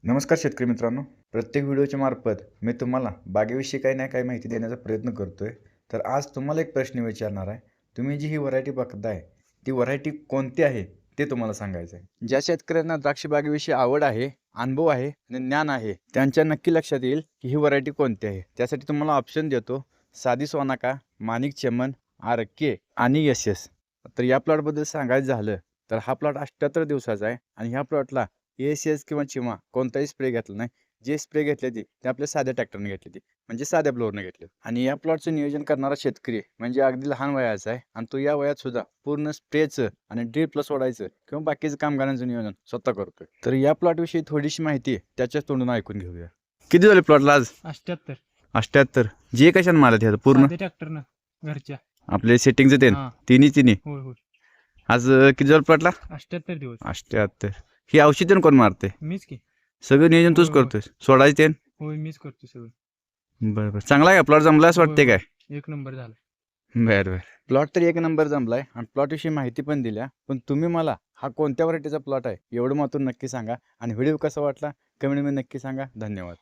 नमस्कार शेतकरी मित्रांनो. प्रत्येक व्हिडिओच्या मार्फत मी तुम्हाला बागेविषयी काही ना काही माहिती देण्याचा प्रयत्न करतोय. तर आज तुम्हाला एक प्रश्न विचारणार आहे. तुम्ही जी ही व्हरायटी बघताय ती व्हरायटी कोणती आहे ते तुम्हाला सांगायचं आहे. ज्या शेतकऱ्यांना द्राक्ष बागेविषयी आवड आहे, अनुभव आहे आणि ज्ञान आहे, त्यांच्या नक्की लक्षात येईल की ही व्हरायटी कोणती आहे. त्यासाठी तुम्हाला ऑप्शन देतो: साधी सोनाका, माणिक चमन, RK आणि SS. तर या प्लॉटबद्दल सांगायचं झालं तर हा प्लॉट 78 दिवसाचा आहे आणि ह्या प्लॉटला ACS किंवा चिमा कोणताही स्प्रे घेतला नाही. जे स्प्रे घेतले ते आपल्या साध्या ट्रॅक्टरने घेतले, म्हणजे साध्या ब्लोअरने घेतले. आणि या प्लॉटचं नियोजन करणारा शेतकरी म्हणजे अगदी लहान वयाचा आहे आणि तो या वयात सुद्धा पूर्ण स्प्रेचं आणि ड्रिपला सोडायचं किंवा बाकीचं कामगारांचं नियोजन स्वतः करतोय. तर या प्लॉटविषयी थोडीशी माहिती त्याच्याच तोंडून ऐकून घेऊया. किती झाले प्लॉटला आज? 78. जे कशाने मारत आहे पूर्ण ट्रॅक्टरनं घरच्या आपले सेटिंगचं ते हा. तिन्ही होय होय आज किती झालं प्लॉटला? 78 दिवस 78. ही औषधं कोण मारते? मीच की सगळं नियोजन तूच होय, होय. करतोय सोडायचं ते? होय मीच करतो सगळं. बरं चांगला आहे का प्लॉट? जमला असं वाटते काय? एक नंबर झाला. बरं प्लॉट तर एक नंबर जमलाय आणि प्लॉटविषयी माहिती पण दिल्या. पण तुम्ही मला हा कोणत्या व्हरायटीचा प्लॉट आहे एवढं मात्र नक्की सांगा आणि व्हिडिओ कसा वाटला कमेंटमध्ये नक्की सांगा. धन्यवाद.